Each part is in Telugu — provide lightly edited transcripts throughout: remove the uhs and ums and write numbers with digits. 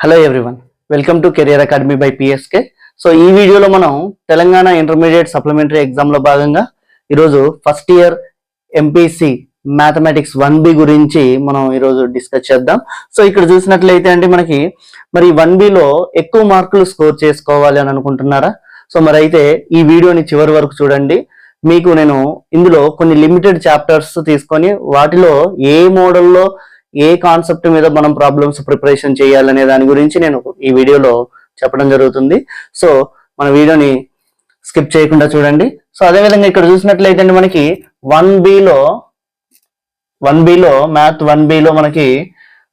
Hello everyone, welcome to career academy by PSK. So ఈ వీడియోలో మనం తెలంగాణ ఇంటర్మీడియట్ సప్లిమెంటరీ ఎగ్జామ్లో భాగంగా ఈరోజు first year MPC mathematics 1B గురించి మనం ఈరోజు డిస్కస్ చేద్దాం. సో ఇక్కడ చూసినట్లయితే అంటే మనకి మరి 1Bలో ఎక్కువ మార్కులు స్కోర్ చేసుకోవాలి అని అనుకుంటున్నారా? సో మరి అయితే ఈ వీడియోని చివరి వరకు చూడండి. మీకు నేను ఇందులో కొన్ని లిమిటెడ్ చాప్టర్స్ తీసుకొని వాటిలో ఏ మోడల్లో ఏ కాన్సెప్ట్ మీద మనం ప్రాబ్లమ్స్ ప్రిపరేషన్ చేయాలనే దాని గురించి నేను ఈ వీడియోలో చెప్పడం జరుగుతుంది. సో మన వీడియోని స్కిప్ చేయకుండా చూడండి. సో అదేవిధంగా ఇక్కడ చూసినట్లయితే మనకి 1Bలో మ్యాథ్ 1Bలో మనకి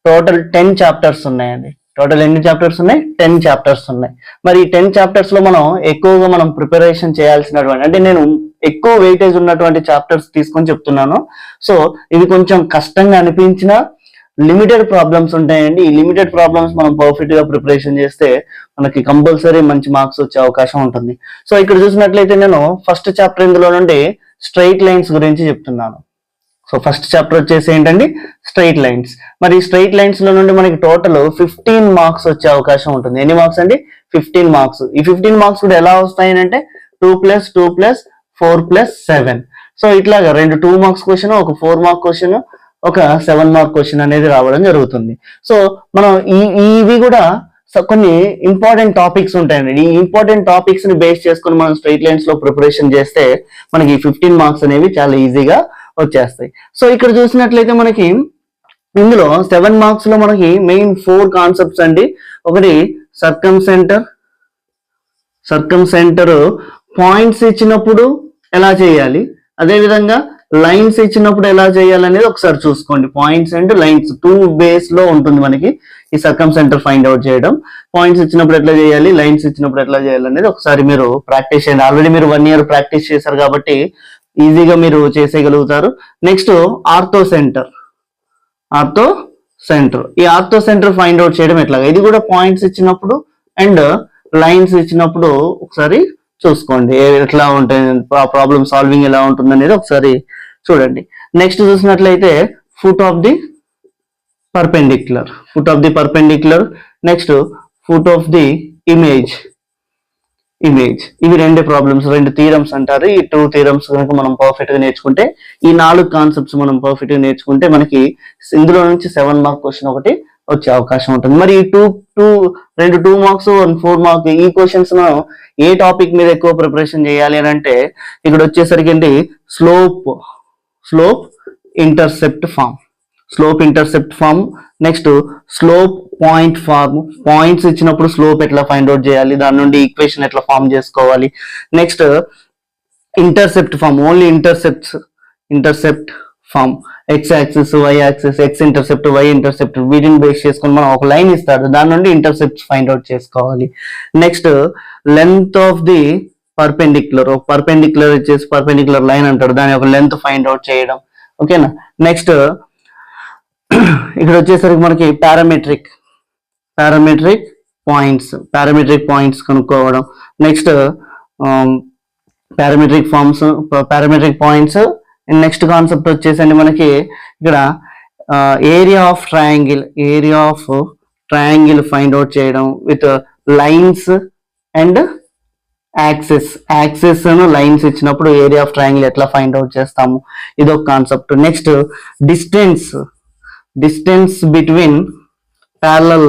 టోటల్ 10 చాప్టర్స్ ఉన్నాయండి. టోటల్ ఎన్ని చాప్టర్స్ ఉన్నాయి? 10 చాప్టర్స్ ఉన్నాయి. మరి 10 చాప్టర్స్ లో ఎక్కువగా మనం ప్రిపరేషన్ చేయాల్సినటువంటి, అంటే నేను ఎక్కువ వెయిటేజ్ ఉన్నటువంటి చాప్టర్స్ తీసుకొని చెప్తున్నాను. సో ఇవి కొంచెం కష్టంగా అనిపించినా లిమిటెడ్ ప్రాబ్లమ్స్ ఉంటాయండి. ఈ లిమిటెడ్ ప్రాబ్లమ్స్ మనం పర్ఫెక్ట్ గా ప్రిపరేషన్ చేస్తే మనకి కంపల్సరీ మంచి మార్క్స్ వచ్చే అవకాశం ఉంటుంది. సో ఇక్కడ చూసినట్లయితే నేను ఫస్ట్ చాప్టర్ ఇందులో నుండి స్ట్రైట్ లైన్స్ గురించి చెప్తున్నాను. సో ఫస్ట్ చాప్టర్ వచ్చేసి ఏంటండి? Straight lines. మరి స్ట్రైట్ లైన్స్ లో నుండి మనకి టోటల్ 15 మార్క్స్ వచ్చే అవకాశం ఉంటుంది. ఎన్ని మార్క్స్ అండి? 15 మార్క్స్. ఈ 15 మార్క్స్ కూడా ఎలా వస్తాయి అంటే 2 + 2 + 4 + 7. సో ఇట్లాగా 2 మార్క్స్ క్వశ్చన్, ఒక 4 మార్క్ క్వశ్చన్, ఒక 7 మార్క్ క్వశ్చన్ అనేది రావడం జరుగుతుంది. సో మనం ఇవి కూడా కొన్ని ఇంపార్టెంట్ టాపిక్స్ ఉంటాయండి. ఈ ఇంపార్టెంట్ టాపిక్స్ ని బేస్ చేసుకుని మనం స్ట్రైట్ లైన్స్ లో ప్రిపరేషన్ చేస్తే మనకి 15 మార్క్స్ అనేవి చాలా ఈజీగా వచ్చేస్తాయి. సో ఇక్కడ చూసినట్లయితే మనకి ఇందులో 7 మార్క్స్ లో మనకి మెయిన్ 4 కాన్సెప్ట్స్ అండి. ఒకటి సర్కంసెంటర్ పాయింట్స్ ఇచ్చినప్పుడు ఎలా చేయాలి, అదేవిధంగా లైన్స్ ఇచ్చినప్పుడు ఎలా చేయాలనేది ఒకసారి చూసుకోండి. పాయింట్స్ అండ్ లైన్స్ 2 బేస్ లో ఉంటుంది మనకి ఈ సర్కంసెంటర్ ఫైండ్ అవుట్ చేయడం. పాయింట్స్ ఇచ్చినప్పుడు ఎట్లా చేయాలి, లైన్స్ ఇచ్చినప్పుడు ఎట్లా చేయాలి అనేది ఒకసారి మీరు ప్రాక్టీస్ చేయండి. ఆల్రెడీ మీరు 1 ఇయర్ ప్రాక్టీస్ చేశారు కాబట్టి ఈజీగా మీరు చేసేయగలుగుతారు. Next orthocentre. ఈ ఆర్థో సెంటర్ ఫైండ్ అవుట్ చేయడం ఎట్లాగా, ఇది కూడా పాయింట్స్ ఇచ్చినప్పుడు అండ్ లైన్స్ ఇచ్చినప్పుడు ఒకసారి చూసుకోండి ఎట్లా ఉంటాయి, ప్రాబ్లమ్ సాల్వింగ్ ఎలా ఉంటుంది అనేది ఒకసారి చూడండి. నెక్స్ట్ చూసినట్లయితే foot of the perpendicular, next foot of the image. ఇవి 2 ప్రాబ్లమ్స్, 2 థీరమ్స్ అంటారు. ఈ 2 థీరమ్స్ కనుక మనం పర్ఫెక్ట్ గా నేర్చుకుంటే, ఈ 4 కాన్సెప్ట్స్ మనం పర్ఫెక్ట్ గా నేర్చుకుంటే మనకి ఇందులో నుంచి 7 మార్క్ క్వశ్చన్ ఒకటి వచ్చే అవకాశం ఉంటుంది. మరి ఈ 2 మార్క్స్ 4 మార్క్ ఈ క్వశ్చన్స్ ఏ టాపిక్ మీద ఎక్కువ ప్రిపరేషన్ చేయాలి అని అంటే ఇక్కడ వచ్చేసరికి అండి slope intercept form, next slope point form. Points ఇచ్చినప్పుడు స్లోప్ ఎట్లా ఫైండ్ అవుట్ చేయాలి, దాని నుండి ఈక్వేషన్ ఎట్లా ఫార్మ్ చేసుకోవాలి. Next intercept form, only intercept form, x axis, y axis, x intercept, y intercept, వీటిని బేస్ చేసుకుని మనం ఒక లైన్ ఇస్తాడు, దాని నుండి ఇంటర్సెప్ట్స్ ఫైండ్ అవుట్ చేసుకోవాలి. Next length of the perpendicular, ఒక పర్పెండిక్యులర్ ఇచ్చేసి పర్పెండిక్యులర్ లైన్ అంటాడు, దాని ఒక లెంత్ ఫైండ్ అవుట్ చేయడం. ఓకేనా? నెక్స్ట్ ఇక్కడ వచ్చేసరికి మనకి పారామెట్రిక్ పాయింట్స్ కనుక్కోవడం. Next parametric points. Next concept వచ్చేసండి మనకి ఇక్కడ area of triangle find out చేయడం with lines and axes lines ఇచ్చినప్పుడు ఏరియా ఆఫ్ ట్రయాంగిల్ ఎట్లా ఫైండ్ అవుట్ చేస్తాము, ఇదొక concept. Next distance between parallel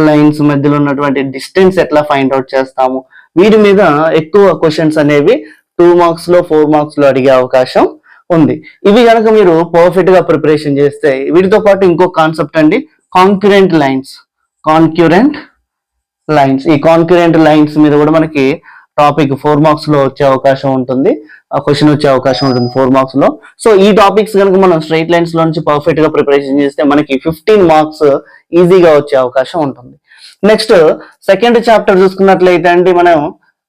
lines మధ్యలో ఉన్నటువంటి డిస్టెన్స్ ఎట్లా ఫైండ్ అవుట్ చేస్తాము, వీటి మీద ఎక్కువ క్వశ్చన్స్ అనేవి 2 మార్క్స్ లో 4 మార్క్స్ లో అడిగే అవకాశం ఉంది. ఇవి కనుక మీరు పర్ఫెక్ట్ గా ప్రిపరేషన్ చేస్తే, వీటితో పాటు ఇంకో కాన్సెప్ట్ అండి కాంక్యూరెంట్ లైన్స్. ఈ కాంక్యూరెంట్ లైన్స్ మీద కూడా మనకి టాపిక్ 4 మార్క్స్ లో వచ్చే అవకాశం ఉంటుంది, ఆ క్వశ్చన్ వచ్చే అవకాశం ఉంటుంది 4 మార్క్స్ లో. సో ఈ టాపిక్స్ కనుక మనం స్ట్రైట్ లైన్స్ లో నుంచి పర్ఫెక్ట్ గా ప్రిపరేషన్ చేస్తే మనకి 15 మార్క్స్ ఈజీగా వచ్చే అవకాశం ఉంటుంది. నెక్స్ట్ సెకండ్ చాప్టర్ చూసుకున్నట్లయితే అండి, మనం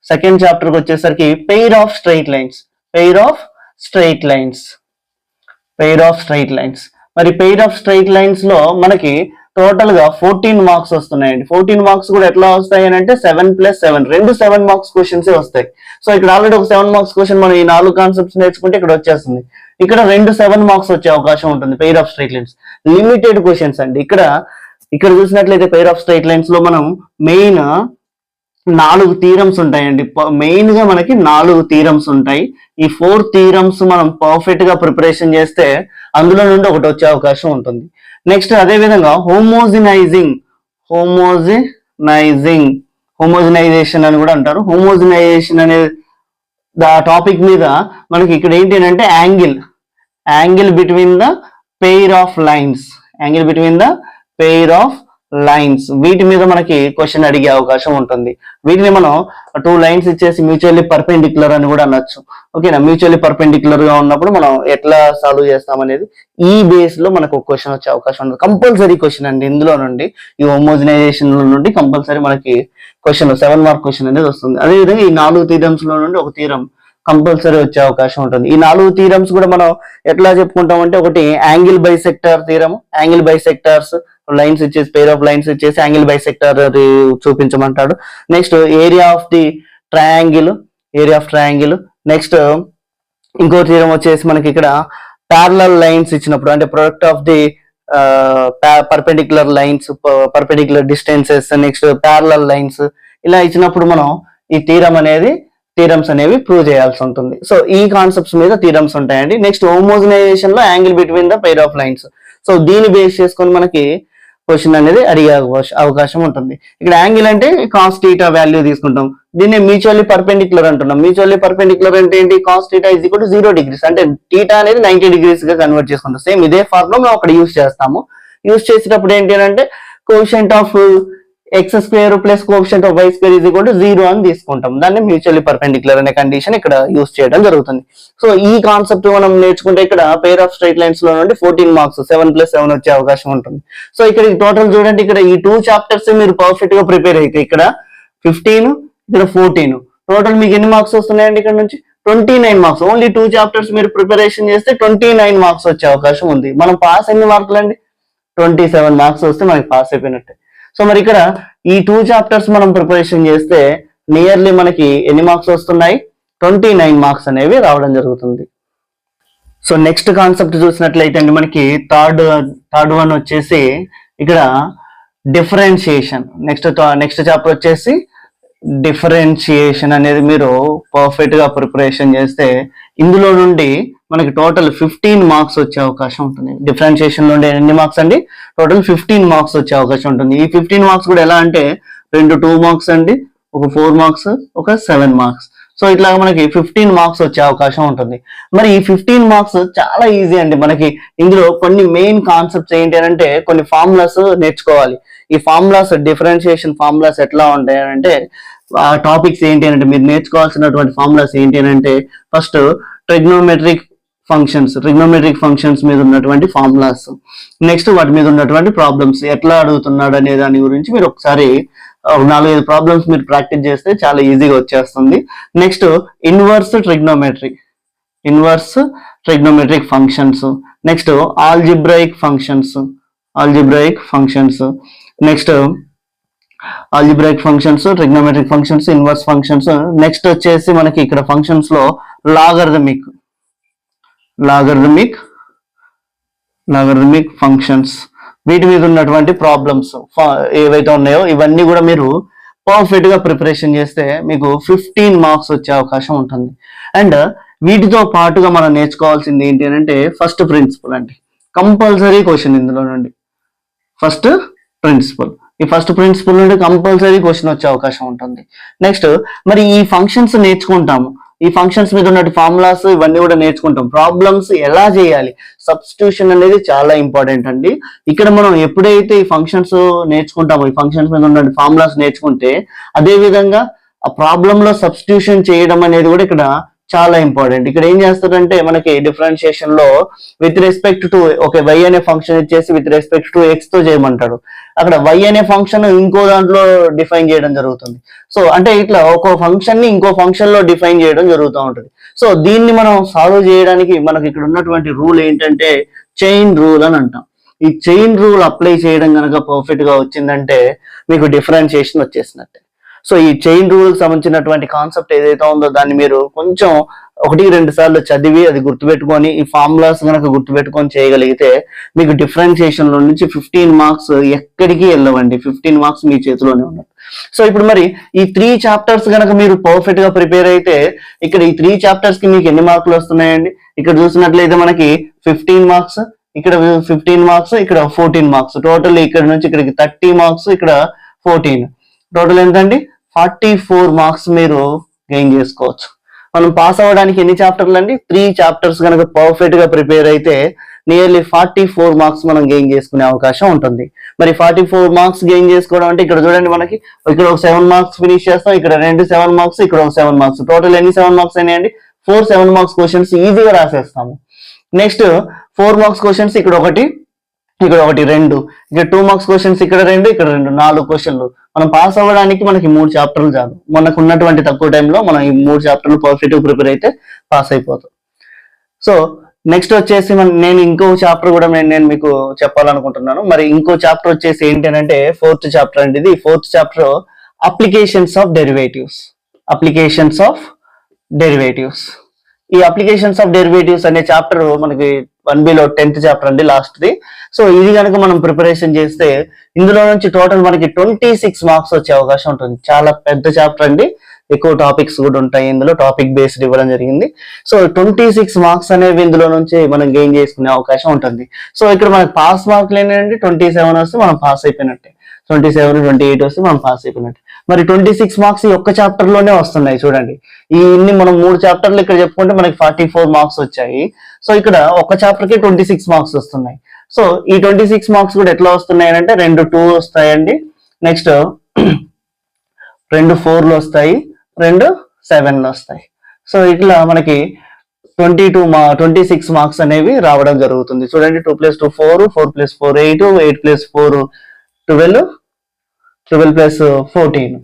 సెకండ్ చాప్టర్ కి వచ్చేసరికి పెయిర్ ఆఫ్ స్ట్రైట్ లైన్స్. మరి పెయిర్ ఆఫ్ స్ట్రైట్ లైన్స్ లో మనకి టోటల్ గా 14 మార్క్స్ వస్తున్నాయండి. 14 మార్క్స్ కూడా ఎట్లా వస్తాయి అని అంటే 7 + 7, 2 7 మార్క్స్ క్వశ్చన్స్ వస్తాయి. సో ఇక్కడ ఆల్రెడీ ఒక 7 మార్క్స్ క్వశ్చన్ మనం ఈ 4 కాన్సెప్ట్స్ నేర్చుకుంటే ఇక్కడ వచ్చేస్తుంది. ఇక్కడ 2 7 మార్క్స్ వచ్చే అవకాశం ఉంటుంది. Pair of straight lines limited questions అండి. ఇక్కడ ఇక్కడ చూసినట్లయితే పెయిర్ ఆఫ్ స్ట్రైట్ లైన్స్ లో మనం మెయిన్ 4 థీరమ్స్ ఉంటాయండి. మెయిన్ గా మనకి 4 థీరమ్స్ ఉంటాయి. ఈ 4 థీరమ్స్ మనం పర్ఫెక్ట్ గా ప్రిపరేషన్ చేస్తే అందులో నుండి ఒకటి వచ్చే అవకాశం ఉంటుంది. నెక్స్ట్ అదే విధంగా హోమోజినైజేషన్ అని కూడా అంటారు. హోమోజినైజేషన్ అనే టాపిక్ మీద మనకి ఇక్కడ ఏంటి అంటే angle between the pair of lines వీటి మీద మనకి క్వశ్చన్ అడిగే అవకాశం ఉంటుంది. వీటిని మనం 2 లైన్స్ ఇచ్చేసి మ్యూచువల్లీ పర్పెండిక్యులర్ అని కూడా అనొచ్చు. ఓకేనా, మ్యూచువల్లీ పర్పెండిక్యులర్ గా ఉన్నప్పుడు మనం ఎట్లా సాల్వ్ చేస్తాం అనేది ఈ బేస్ లో మనకు క్వశ్చన్ వచ్చే అవకాశం ఉంటుంది. కంపల్సరీ క్వశ్చన్ అండి. ఇందులో నుండి ఈ హోమోజినైజేషన్ నుండి కంపల్సరీ మనకి క్వశ్చన్ 7 మార్క్ క్వశ్చన్ అనేది వస్తుంది. అదేవిధంగా ఈ 4 థీరమ్స్ లో నుండి ఒక థీరం కంపల్సరీ వచ్చే అవకాశం ఉంటుంది. ఈ 4 థీరమ్స్ కూడా మనం ఎట్లా చెప్పుకుంటాం అంటే, ఒకటి angle bisector theorem, angle bisectors lines ఇచ్చేసి పెయిర్ ఆఫ్ లైన్స్ ఇచ్చేసి యాంగిల్ బైసెక్టర్ చూపించమంటాడు. Next area of triangle. Next ఇంకో థీరం వచ్చేసి మనకి ఇక్కడ ప్యారలల్ లైన్స్ ఇచ్చినప్పుడు, అంటే product of the perpendicular lines, perpendicular distances, next parallel lines ఇలా ఇచ్చినప్పుడు మనం ఈ థీరమ్స్ అనేవి ప్రూవ్ చేయాల్సి ఉంటుంది. సో ఈ కాన్సెప్ట్స్ మీద థీరమ్స్ ఉంటాయండి. Next హోమోజినైజేషన్ low angle between the pair of lines. So దీన్ని బేస్ చేసుకొని మనకి క్వశ్చన్ అనేది అడిగే అవకాశం ఉంటుంది. ఇక్కడ యాంగిల్ అంటే కాస్ థీటా వాల్యూ తీసుకుంటాం. దీన్ని మ్యూచువల్లీ పర్పెండిక్యులర్ అంటున్నాం. మ్యూచువల్లీ పర్పెండిక్యులర్ అంటే ఏంటి? Cos theta is equal to 0 degrees, అంటే థీటా అనేది 90 degrees గా కన్వర్ట్ చేసుకుంటాం. సేమ్ ఇదే ఫార్ములా మనం అక్కడ యూస్ చేస్తాము. యూస్ చేసేటప్పుడు ఏంటి అంటే coefficient of x² plus coefficient of y² is equal to 0 అని తీసుకుంటాం. దాన్ని మ్యూచువల్లీ పర్పెండిక్యులర్ అనే కండిషన్ ఇక్కడ యూస్ చేయడం జరుగుతుంది. సో ఈ కాన్సెప్ట్ మనం నేర్చుకుంటే ఇక్కడ పెయిర్ ఆఫ్ స్ట్రైట్ లైన్స్ లో నుండి 14 మార్క్స్ 7 + 7 వచ్చే అవకాశం ఉంటుంది. సో ఇక్కడ టోటల్ చూడండి, ఇక్కడ ఈ 2 చాప్టర్స్ మీరు పర్ఫెక్ట్ గా ప్రిపేర్ అయితే ఇక్కడ 15, ఇక్కడ 14, టోటల్ మీకు ఎన్ని మార్క్స్ వస్తున్నాయండి? ఇక్కడ నుంచి 29 మార్క్స్. ఓన్లీ 2 చాప్టర్స్ మీరు ప్రిపరేషన్ చేస్తే 29 మార్క్స్ వచ్చే అవకాశం ఉంది. మనం పాస్ ఎన్ని మార్కులు అండి? 27 మార్క్స్ వస్తే మనకి పాస్ అయిపోయినట్టే. సో మరి ఇక్కడ ఈ 2 చాప్టర్స్ మనం ప్రిపరేషన్ చేస్తే నియర్లీ మనకి ఎన్ని మార్క్స్ వస్తున్నాయి? 29 మార్క్స్ అనేవి రావడం జరుగుతుంది. సో నెక్స్ట్ కాన్సెప్ట్ చూసినట్లయితే అండి, మనకి థర్డ్ వన్ వచ్చేసి ఇక్కడ డిఫరెన్షియేషన్. నెక్స్ట్ చాప్టర్ వచ్చేసి డిఫరెన్షియేషన్ అనేది మీరు పర్ఫెక్ట్ గా ప్రిపరేషన్ చేస్తే ఇందులో నుండి మనకి టోటల్ 15 మార్క్స్ వచ్చే అవకాశం ఉంటుంది. డిఫరెన్షియేషన్ నుండి ఎన్ని మార్క్స్ అండి? టోటల్ 15 మార్క్స్ వచ్చే అవకాశం ఉంటుంది. ఈ 15 మార్క్స్ కూడా ఎలా అంటే 2 మార్క్స్ అండి, ఒక 4 మార్క్స్, ఒక 7 మార్క్స్. సో ఇట్లా మనకి 15 మార్క్స్ వచ్చే అవకాశం ఉంటుంది. మరి ఈ 15 మార్క్స్ చాలా ఈజీ అండి. మనకి ఇందులో కొన్ని మెయిన్ కాన్సెప్ట్స్ ఏంటి అంటే, కొన్ని ఫార్ములాస్ నేర్చుకోవాలి. ఈ ఫార్ములాస్, డిఫరెన్షియేషన్ ఫార్ములాస్ ఎట్లా ఉంటాయి అంటే, ఆ టాపిక్స్ ఏంటి అంటే, మీరు నేర్చుకోవాల్సినటువంటి ఫార్ములాస్ ఏంటి అంటే, ఫస్ట్ ట్రిగ్నోమెట్రిక్ ఫంక్షన్స్ మీద ఉన్నటువంటి ఫార్ములాస్, నెక్స్ట్ వాటి మీద ఉన్నటువంటి ప్రాబ్లమ్స్ ఎట్లా అడుగుతున్నాడు అనే దాని గురించి మీరు ఒకసారి 4-5 ప్రాబ్లమ్స్ మీరు ప్రాక్టీస్ చేస్తే చాలా ఈజీగా వచ్చేస్తుంది. Next inverse trigonometric functions, next algebraic functions, next algebraic functions, trigonometric functions, inverse functions. Next వచ్చేసి మనకి ఇక్కడ ఫంక్షన్స్ లో లాగరిథమిక్ ఫంక్షన్స్, వీటి మీద ఉన్నటువంటి ప్రాబ్లమ్స్ ఏవైతే ఉన్నాయో ఇవన్నీ కూడా మీరు పర్ఫెక్ట్ గా ప్రిపరేషన్ చేస్తే మీకు 15 మార్క్స్ వచ్చే అవకాశం ఉంటుంది. అండ్ వీటితో పాటుగా మనం నేర్చుకోవాల్సింది ఏంటి అంటే, ఫస్ట్ ప్రిన్సిపల్ అండి. కంపల్సరీ క్వశ్చన్ ఇందులో నుండి ఫస్ట్ ప్రిన్సిపల్ నుండి కంపల్సరీ క్వశ్చన్ వచ్చే అవకాశం ఉంటుంది. నెక్స్ట్ మరి ఈ ఫంక్షన్స్ నేర్చుకుంటాము. ఈ ఫంక్షన్స్ మీద ఉన్న ఫార్ములాస్ ఇవన్నీ కూడా నేర్చుకుంటాం. ప్రాబ్లమ్స్ ఎలా చేయాలి, సబ్స్టిట్యూషన్ అనేది చాలా ఇంపార్టెంట్ అండి. ఇక్కడ మనం ఎప్పుడైతే ఈ ఫంక్షన్స్ నేర్చుకుంటామో, ఈ ఫంక్షన్స్ మీద ఉన్న ఫార్ములాస్ నేర్చుకుంటే అదే విధంగా ఆ ప్రాబ్లమ్ లో సబ్స్టిట్యూషన్ చేయడం అనేది కూడా ఇక్కడ చాలా ఇంపార్టెంట్. ఇక్కడ ఏం చేస్తారంటే, మనకి డిఫరెన్షియేషన్ లో విత్ రెస్పెక్ట్ టు ఒక y అనే ఫంక్షన్ ఇచ్చేసి విత్ రెస్పెక్ట్ టు x తో చేయమంటాడు. అక్కడ y అనే ఫంక్షన్ ఇంకో దాంట్లో డిఫైన్ చేయడం జరుగుతుంది. సో అంటే ఇట్లా ఒక ఫంక్షన్ ని ఇంకో ఫంక్షన్ లో డిఫైన్ చేయడం జరుగుతూ ఉంటుంది. సో దీన్ని మనం సాల్వ్ చేయడానికి మనకి ఇక్కడ ఉన్నటువంటి రూల్ ఏంటంటే చైన్ రూల్ అని అంటాం. ఈ చైన్ రూల్ అప్లై చేయడం కనుక పర్ఫెక్ట్ గా వచ్చిందంటే మీకు డిఫరెన్షియేషన్ వచ్చేసినట్టే. సో ఈ చైన్ రూల్ సంబంధించినటువంటి కాన్సెప్ట్ ఏదైతే ఉందో దాన్ని మీరు కొంచెం 1-2 సార్లు చదివి అది గుర్తుపెట్టుకొని ఈ ఫార్ములాస్ కనుక గుర్తుపెట్టుకొని చేయగలిగితే మీకు డిఫరెన్షియేషన్ లో నుంచి 15 మార్క్స్ ఎక్కడికి వెళ్ళవండి. 15 మార్క్స్ మీ చేతిలోనే ఉన్నాయి. సో ఇప్పుడు మరి ఈ 3 చాప్టర్స్ కనుక మీరు పర్ఫెక్ట్ గా ప్రిపేర్ అయితే ఇక్కడ ఈ 3 చాప్టర్స్ కి మీకు ఎన్ని మార్కులు వస్తున్నాయండి? ఇక్కడ చూసినట్లయితే మనకి 15 మార్క్స్, ఇక్కడ 15 మార్క్స్, ఇక్కడ 14 మార్క్స్, టోటల్ ఇక్కడ నుంచి ఇక్కడికి 30 మార్క్స్, ఇక్కడ 14, టోటల్ ఎంతండి 44 మార్క్స్ మీరు గెయిన్ చేసుకోవచ్చు. మనం పాస్ అవ్వడానికి ఎన్ని చాప్టర్లు అండి? 3 చాప్టర్స్ కనుక పర్ఫెక్ట్ గా ప్రిపేర్ అయితే నియర్లీ 44 మార్క్స్ మనం గెయిన్ చేసుకునే అవకాశం ఉంటుంది. మరి 44 మార్క్స్ గెయిన్ చేసుకోవడం అంటే ఇక్కడ చూడండి, మనకి ఇక్కడ ఒక 7 మార్క్స్ ఫినిష్ చేస్తాం, ఇక్కడ 2 7 మార్క్స్, ఇక్కడ ఒక 7 మార్క్స్, టోటల్ ఎన్ని 7 మార్క్స్ అయినాయండి? 4 7 మార్క్స్ క్వశ్చన్స్ ఈజీగా రాసేస్తాము. నెక్స్ట్ 4 మార్క్స్ క్వశ్చన్స్ ఇక్కడ ఒకటి, ఇక్కడ ఒకటి, 2, ఇక్కడ 2 మార్క్స్ క్వశ్చన్స్ ఇక్కడ 2, ఇక్కడ 2, 4 క్వశ్చన్లు. మనం పాస్ అవ్వడానికి మనకి 3 చాప్టర్లు చాలు. మనకు ఉన్నటువంటి తక్కువ టైంలో మనం ఈ 3 చాప్టర్లు పర్ఫెక్ట్ ప్రిపేర్ అయితే పాస్ అయిపోతాం. సో నెక్స్ట్ వచ్చేసి నేను ఇంకో చాప్టర్ కూడా నేను మీకు చెప్పాలనుకుంటున్నాను. మరి ఇంకో చాప్టర్ వచ్చేసి ఏంటి అంటే 4th చాప్టర్ అండి. ఇది 4th chapter applications of derivatives. Applications of derivatives. ఈ అప్లికేషన్స్ ఆఫ్ డెరివేటివ్స్ అనే చాప్టర్ మనకి 1Bలో 10th చాప్టర్ అండి, లాస్ట్ది. సో ఇది కనుక మనం ప్రిపరేషన్ చేస్తే ఇందులో నుంచి టోటల్ మనకి 26 మార్క్స్ వచ్చే అవకాశం ఉంటుంది. చాలా పెద్ద చాప్టర్ అండి, ఎక్కువ టాపిక్స్ కూడా ఉంటాయి ఇందులో, టాపిక్ బేస్డ్ ఇవ్వడం జరిగింది. సో 26 మార్క్స్ అనేవి ఇందులో నుంచి మనం గెయిన్ చేసుకునే అవకాశం ఉంటుంది. సో ఇక్కడ మనకి పాస్ మార్కులు ఏంటంటే 27 వస్తే మనం పాస్ అయిపోయినట్టే, 27 28 వస్తే మనం పాస్ అయిపోయినట్టు. మరి 26 మార్క్స్ ఈ ఒక్క చాప్టర్ లోనే వస్తున్నాయి చూడండి. ఇన్ని మనం 3 చాప్టర్లు ఇక్కడ చెప్పుకుంటే మనకి 44 మార్క్స్ వచ్చాయి. సో ఇక్కడ ఒక చాప్టర్ కి 26 మార్క్స్ వస్తున్నాయి. సో ఈ 26 మార్క్స్ కూడా ఎట్లా వస్తున్నాయి అంటే 2 2 వస్తాయండి, నెక్స్ట్ 2 4లు వస్తాయి, 2 7లు వస్తాయి. సో ఇట్లా మనకి 26 మార్క్స్ అనేవి రావడం జరుగుతుంది. చూడండి, 2 + 2 4, 4 + 4 8, 8 + 4 12, 12 + 14,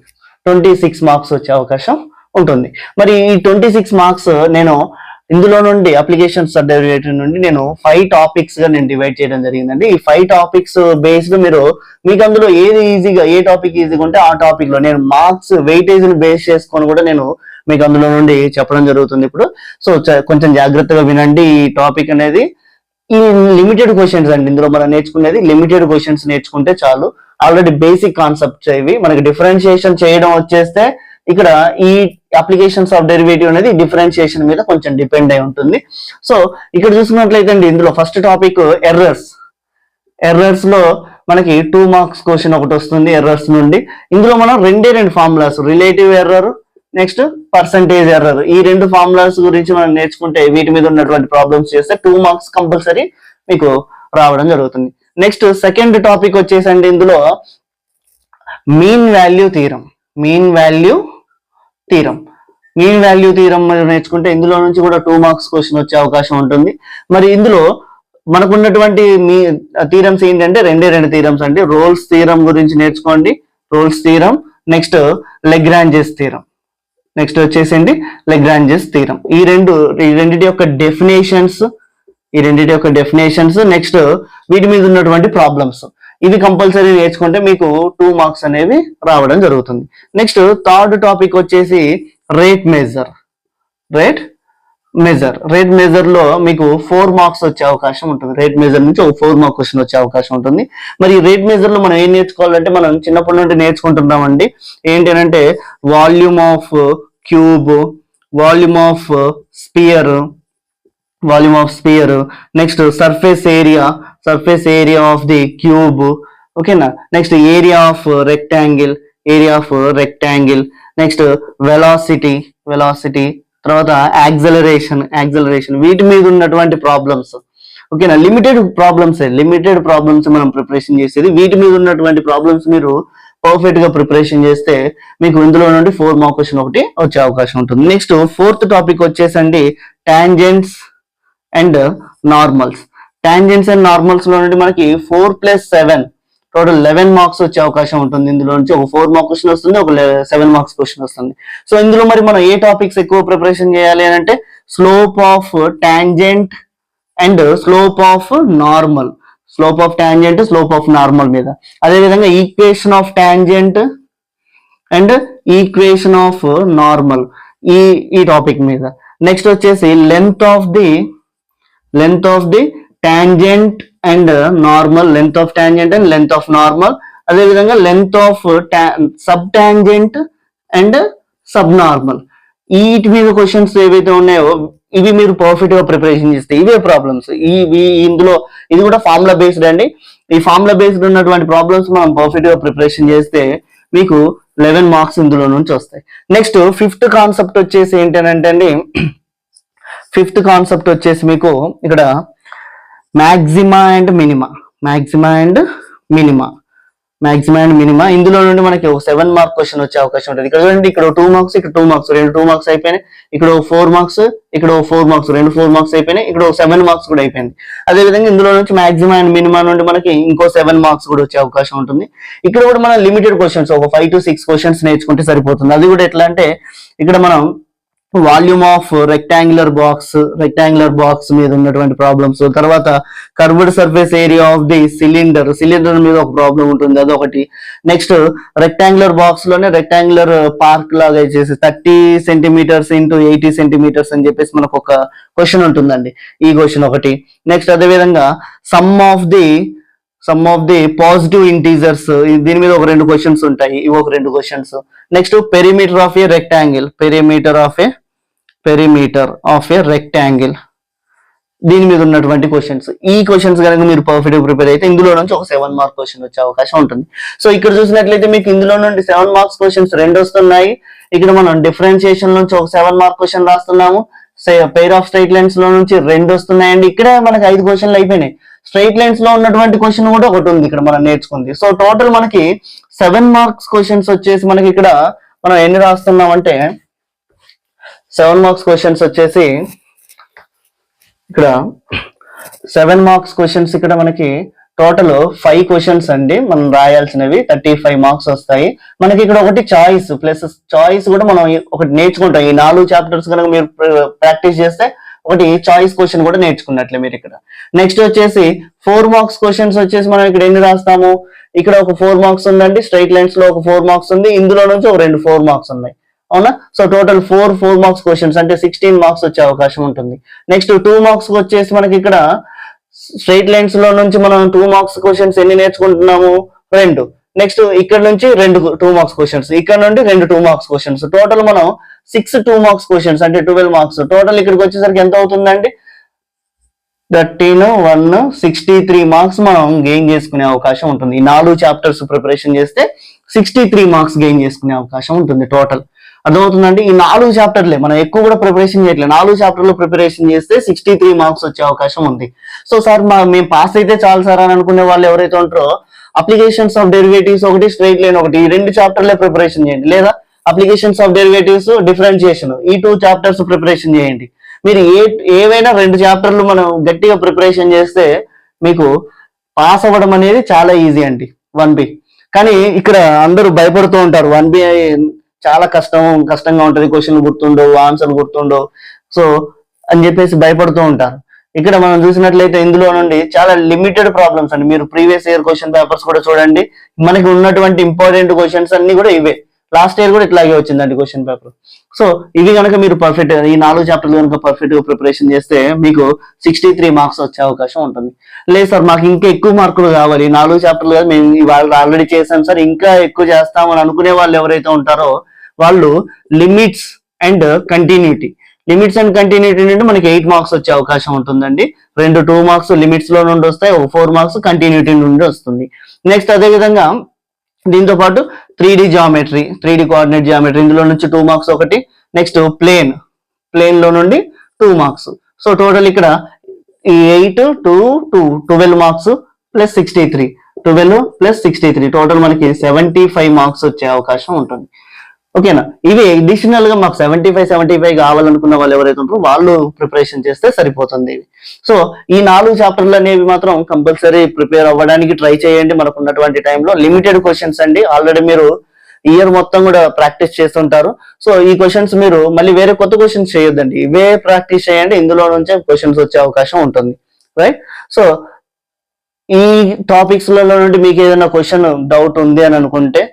26 మార్క్స్ వచ్చే అవకాశం ఉంటుంది. మరి ఈ 26 మార్క్స్ నేను ఇందులో నుండి అప్లికేషన్స్ ఆఫ్ డెరివేటివ్ నుండి నేను 5 టాపిక్స్ గా నేను డివైడ్ చేయడం జరిగిందండి. ఈ 5 టాపిక్స్ బేస్డ్ మీకు అందులో ఏది ఈజీగా, ఏ టాపిక్ ఈజీగా ఉంటే ఆ టాపిక్ లో నేను మార్క్స్ వెయిటేజ్ ని బేస్ చేసుకొని కూడా నేను మీకు అందులో నుండి చెప్పడం జరుగుతుంది ఇప్పుడు. సో కొంచెం జాగ్రత్తగా వినండి. ఈ టాపిక్ అనేది ఈ లిమిటెడ్ క్వశ్చన్స్ అండి. ఇందులో మనం నేర్చుకునేది లిమిటెడ్ క్వశ్చన్స్ నేర్చుకుంటే చాలు. ఆల్రెడీ బేసిక్ కాన్సెప్ట్స్ ఇవి. మనకి డిఫరెన్షియేషన్ చేయడం వచ్చేస్తే ఇక్కడ ఈ అప్లికేషన్స్ ఆఫ్ డెరివేటివ్ అనేది డిఫరెన్షియేషన్ మీద కొంచెం డిపెండ్ అయి ఉంటుంది. సో ఇక్కడ చూసుకున్నట్లయితే అండి, ఇందులో ఫస్ట్ టాపిక్ ఎర్రర్స్. ఎర్రర్స్ లో మనకి 2 మార్క్స్ క్వశ్చన్ ఒకటి వస్తుంది ఎర్రర్స్ నుండి. ఇందులో మనం 2 formulas, relative error, next percentage error, ఈ 2 ఫార్ములాస్ గురించి మనం నేర్చుకుంటే వీటి మీద ఉన్నటువంటి ప్రాబ్లమ్స్ చేస్తే 2 మార్క్స్ కంపల్సరీ మీకు రావడం జరుగుతుంది. నెక్స్ట్ సెకండ్ టాపిక్ వచ్చేసండి, ఇందులో mean value theorem. Mean value theorem నేర్చుకుంటే ఇందులో నుంచి కూడా 2 మార్క్స్ క్వశ్చన్ వచ్చే అవకాశం ఉంటుంది. మరి ఇందులో మనకు ఉన్నటువంటి మీ థీరమ్స్ ఏంటంటే 2 థీరమ్స్ అండి. రోల్స్ థీరం గురించి నేర్చుకోండి, Rolle's theorem. Next Lagrange's theorem. Next వచ్చేసండి లెగ్రాంజెస్ థీరం. ఈ రెండింటి యొక్క డెఫినేషన్స్, నెక్స్ట్ వీటి మీద ఉన్నటువంటి ప్రాబ్లమ్స్, ఇవి కంపల్సరీ నేర్చుకుంటే మీకు 2 మార్క్స్ అనేవి రావడం జరుగుతుంది. నెక్స్ట్ థర్డ్ టాపిక్ వచ్చేసి రేట్ మెజర్ లో మీకు 4 మార్క్స్ వచ్చే అవకాశం ఉంటుంది. రేట్ మెజర్ నుంచి ఒక 4 మార్క్ క్వశ్చన్ వచ్చే అవకాశం ఉంటుంది. మరి రేట్ మెజర్ లో మనం ఏం నేర్చుకోవాలంటే మనం చిన్నప్పటి నుండి నేర్చుకుంటున్నామండి. ఏంటంటే volume of cube, volume of sphere, next surface area of the cube, ఓకేనా. Next area of rectangle, next velocity, తర్వాత యాక్సలరేషన్, వీటి మీద ఉన్నటువంటి ప్రాబ్లమ్స్, ఓకేనా. లిమిటెడ్ ప్రాబ్లమ్స్ మనం ప్రిపరేషన్ చేసేది. వీటి మీద ఉన్నటువంటి ప్రాబ్లమ్స్ మీరు పర్ఫెక్ట్ గా ప్రిపరేషన్ చేస్తే మీకు ఇందులో నుండి 4 మార్క్ క్వశ్చన్ ఒకటి వచ్చే అవకాశం ఉంటుంది. నెక్స్ట్ 4th టాపిక్ వచ్చేసండి tangents and normals. Tangents and normals లో నుండి మనకి 4 + 7 టోటల్ 11 మార్క్స్ వచ్చే అవకాశం ఉంటుంది. ఇందులో నుంచి ఒక 4 మార్క్ క్వశ్చన్ వస్తుంది, ఒక 7 మార్క్స్ క్వశ్చన్ వస్తుంది. సో ఇందులో మరి మనం ఏ టాపిక్స్ ఎక్కువ ప్రిపరేషన్ చేయాలి అని అంటే slope of tangent and slope of normal మీద, అదేవిధంగా equation of tangent and equation of normal ఈ టాపిక్ మీద. నెక్స్ట్ వచ్చేసి length of the tangent and normal, length of tangent and length of normal, అదేవిధంగా length of sub tangent and sub normal. వీటి మీద క్వశ్చన్స్ ఏవైతే ఉన్నాయో ఇవి మీరు పర్ఫెక్ట్ గా ప్రిపరేషన్ చేస్తే ఇవే ప్రాబ్లమ్స్. ఇందులో ఇది కూడా ఫార్ములా బేస్డ్ అండి. ఈ ఫార్ములా బేస్డ్ ఉన్నటువంటి ప్రాబ్లమ్స్ మనం పర్ఫెక్ట్ గా ప్రిపరేషన్ చేస్తే మీకు 11 మార్క్స్ ఇందులో నుంచి వస్తాయి. నెక్స్ట్ ఫిఫ్త్ కాన్సెప్ట్ వచ్చేసి ఏంటంటే అండి, ఫిఫ్త్ కాన్సెప్ట్ వచ్చేసి మీకు ఇక్కడ మ్యాక్సిమా అండ్ మినిమా. ఇందులో నుండి మనకి ఒక 7 మార్క్ క్వశ్చన్ వచ్చే అవకాశం ఉంటుంది. ఇక్కడ చూడండి, ఇక్కడ 2 మార్క్స్, ఇక్కడ 2 మార్క్స్, 2 మార్క్స్ అయిపోయినాయి. ఇక్కడ 4 మార్క్స్, ఇక్కడ 4 మార్క్స్, 4 మార్క్స్ అయిపోయినాయి. ఇక్కడ 7 మార్క్స్ కూడా అయిపోయింది. అదేవిధంగా ఇందులో నుంచి మాక్సిమం అండ్ మినిమం నుండి మనకి ఇంకో 7 మార్క్స్ కూడా వచ్చే అవకాశం ఉంటుంది. ఇక్కడ కూడా మనం లిమిటెడ్ క్వశ్చన్స్ ఒక 5 to 6 క్వశ్చన్స్ నేర్చుకుంటే సరిపోతుంది. అది కూడా ఎట్లా అంటే ఇక్కడ మనం వాల్యూమ్ ఆఫ్ రెక్టాంగులర్ బాక్స్ మీద ఉన్నటువంటి ప్రాబ్లమ్స్, తర్వాత curved surface area of the cylinder మీద ఒక ప్రాబ్లం ఉంటుంది, అదొకటి. నెక్స్ట్ రెక్టాంగులర్ బాక్స్ లోనే రెక్టాంగులర్ పార్క్ లాగా చేసి 30 సెంటీమీటర్స్ ఇంటూ 80 సెంటీమీటర్స్ అని చెప్పేసి మనకు ఒక క్వశ్చన్ ఉంటుందండి, ఈ క్వశ్చన్ ఒకటి. నెక్స్ట్ అదేవిధంగా some of the positive integers, దీని మీద ఒక 2 క్వశ్చన్స్ ఉంటాయి, ఇవి ఒక 2 questions. Next perimeter of a rectangle, దీని మీద ఉన్నటువంటి క్వశ్చన్స్. ఈ క్వశ్చన్స్ కనుక మీరు పర్ఫెక్ట్ గా ప్రిపేర్ అయితే ఇందులో నుంచి ఒక 7 మార్క్ క్వశ్చన్ వచ్చే అవకాశం ఉంటుంది. సో ఇక్కడ చూసినట్లయితే మీకు ఇందులో నుండి 7 మార్క్స్ క్వశ్చన్స్ 2 వస్తున్నాయి. ఇక్కడ మనం డిఫరెన్షియేషన్ నుంచి ఒక 7 మార్క్ క్వశ్చన్ రాస్తున్నాము. పెయిర్ ఆఫ్ స్ట్రైట్ లైన్స్ లో నుంచి 2 వస్తున్నాయండి. ఇక్కడ మనకి 5 క్వశ్చన్లు అయిపోయినాయి. స్ట్రైట్ లైన్స్ లో ఉన్నటువంటి క్వశ్చన్ కూడా ఒకటి ఉంది ఇక్కడ మనం నేర్చుకుంది. సో టోటల్ మనకి 7 మార్క్స్ క్వశ్చన్స్ వచ్చేసి మనకి ఇక్కడ మనం ఎన్ని రాస్తున్నాం అంటే 7 మార్క్స్ క్వశ్చన్స్ వచ్చేసి ఇక్కడ 7 మార్క్స్ క్వశ్చన్స్ ఇక్కడ మనకి టోటల్ 5 క్వశ్చన్స్ అండి మనం రాయాల్సినవి. 35 మార్క్స్ వస్తాయి మనకి. ఇక్కడ ఒకటి చాయిస్ కూడా మనం ఒకటి నేర్చుకుంటాం. ఈ 4 చాప్టర్స్ కనుక మీరు ప్రాక్టీస్ చేస్తే ఒకటి చాయిస్ క్వశ్చన్ కూడా నేర్చుకున్నట్లే మీరు ఇక్కడ. నెక్స్ట్ వచ్చేసి 4 మార్క్స్ క్వశ్చన్స్ వచ్చేసి మనం ఇక్కడ ఎన్ని రాస్తాము, ఇక్కడ ఒక 4 మార్క్స్ ఉందండి, స్ట్రైట్ లైన్స్ లో ఒక 4 మార్క్స్ ఉంది, ఇందులో నుంచి ఒక 2 4 మార్క్స్ ఉన్నాయి, అవునా. సో టోటల్ 4 మార్క్స్ క్వశ్చన్స్ అంటే 16 మార్క్స్ వచ్చే అవకాశం ఉంటుంది. నెక్స్ట్ 2 మార్క్స్ వచ్చేసి మనకి ఇక్కడ స్ట్రైట్ లైన్స్ లో నుంచి మనం 2 మార్క్స్ క్వశ్చన్స్ ఎన్ని నేర్చుకుంటున్నాము, 2. నెక్స్ట్ ఇక్కడ నుంచి 2 మార్క్స్ క్వశ్చన్స్, ఇక్కడ నుండి 2 మార్క్స్ క్వశ్చన్స్. టోటల్ మనం 6 మార్క్స్ క్వశ్చన్స్ అంటే 12 మార్క్స్. టోటల్ ఇక్కడికి వచ్చేసరికి ఎంత అవుతుందండి, 63 మార్క్స్ మనం గెయిన్ చేసుకునే అవకాశం ఉంటుంది. ఈ 4 చాప్టర్స్ ప్రిపరేషన్ చేస్తే 63 మార్క్స్ గెయిన్ చేసుకునే అవకాశం ఉంటుంది టోటల్. అర్థమవుతుందండి. ఈ 4 చాప్టర్లే మనం ఎక్కువ కూడా ప్రిపరేషన్ చేయట్లేదు. 4 చాప్టర్లు ప్రిపరేషన్ చేస్తే 63 మార్క్స్ వచ్చే అవకాశం ఉంది. సో సార్ మేము పాస్ అయితే చాలు సార్ అని అనుకునే వాళ్ళు ఎవరైతే ఉంటారో అప్లికేషన్స్ ఆఫ్ డెరివేటివ్స్ ఒకటి, స్ట్రైట్ లైన్ ఒకటి, ఈ 2 చాప్టర్లే ప్రిపరేషన్ చేయండి. లేదా అప్లికేషన్స్ ఆఫ్ డెరివేటివ్స్, డిఫరెన్షియేషన్, ఈ 2 చాప్టర్స్ ప్రిపరేషన్ చేయండి. మీరు ఏవైనా 2 చాప్టర్లు మనం గట్టిగా ప్రిపరేషన్ చేస్తే మీకు పాస్ అవ్వడం అనేది చాలా ఈజీ అండి 1B. కానీ ఇక్కడ అందరూ భయపడుతూ ఉంటారు, 1B చాలా కష్టంగా ఉంటది, క్వశ్చన్లు గుర్తుండవు, ఆన్సర్లు గుర్తుండవు, సో అని చెప్పేసి భయపడుతూ ఉంటారు. ఇక్కడ మనం చూసినట్లయితే ఇందులో నుండి చాలా లిమిటెడ్ ప్రాబ్లమ్స్ అండి. మీరు ప్రీవియస్ ఇయర్ క్వశ్చన్ పేపర్స్ కూడా చూడండి, మనకి ఉన్నటువంటి ఇంపార్టెంట్ క్వశ్చన్స్ అన్ని కూడా ఇవే. లాస్ట్ ఇయర్ కూడా ఇట్లాగే వచ్చిందండి క్వశ్చన్ పేపర్. సో ఇవి కనుక మీరు పర్ఫెక్ట్, ఈ 4 చాప్టర్లు కనుక పర్ఫెక్ట్ గా ప్రిపరేషన్ చేస్తే మీకు 63 మార్క్స్ వచ్చే అవకాశం ఉంటుంది. లేదు సార్ మాకు ఇంకా ఎక్కువ మార్కులు కావాలి, 4 చాప్టర్లు కాదు మేము ఇవాళ ఆల్రెడీ చేసాం సార్, ఇంకా ఎక్కువ చేస్తామని అనుకునే వాళ్ళు ఎవరైతే ఉంటారో వాళ్ళు లిమిట్స్ అండ్ కంటిన్యూటీ నుండి మనకి 8 మార్క్స్ వచ్చే అవకాశం ఉంటుందండి. 2 మార్క్స్ లిమిట్స్ లో నుండి వస్తాయి, ఒక 4 మార్క్స్ కంటిన్యూటీ నుండి వస్తుంది. నెక్స్ట్ అదే విధంగా దీంతో పాటు 3D కోఆర్డినేట్ జియోమెట్రీ, ఇందులో నుంచి 2 మార్క్స్ ఒకటి. నెక్స్ట్ ప్లేన్ లో నుండి 2 మార్క్స్. సో టోటల్ ఇక్కడ ఈ 8 12 మార్క్స్ ప్లస్ 63, 12 ప్లస్ 63 టోటల్ మనకి 75 మార్క్స్ వచ్చే అవకాశం ఉంటుంది. ఓకేనా. ఇవి అడిషనల్ గా మాకు 75 కావాలనుకున్న వాళ్ళు ఎవరైతే ఉంటారో వాళ్ళు ప్రిపరేషన్ చేస్తే సరిపోతుంది. సో ఈ 4 చాప్టర్లు అనేవి మాత్రం కంపల్సరీ ప్రిపేర్ అవ్వడానికి ట్రై చేయండి. మనకు ఉన్నటువంటి టైంలో లిమిటెడ్ క్వశ్చన్స్ అండి. ఆల్రెడీ మీరు ఇయర్ మొత్తం కూడా ప్రాక్టీస్ చేస్తుంటారు. సో ఈ క్వశ్చన్స్ మీరు మళ్ళీ వేరే కొత్త క్వశ్చన్స్ చేయొద్దండి, ఇవే ప్రాక్టీస్ చేయండి, ఇందులో నుంచే క్వశ్చన్స్ వచ్చే అవకాశం ఉంటుంది, రైట్. సో ఈ టాపిక్స్ లలో నుండి మీకు ఏదైనా క్వశ్చన్ డౌట్ ఉంది అని అనుకుంటే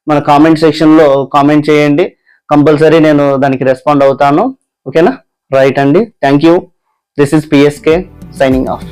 మన కామెంట్ సెక్షన్లో కామెంట్ చేయండి, కంపల్సరీ నేను దానికి రెస్పాండ్ అవుతాను. ఓకేనా? రైట్ అండి, thank you. This is PSK signing off.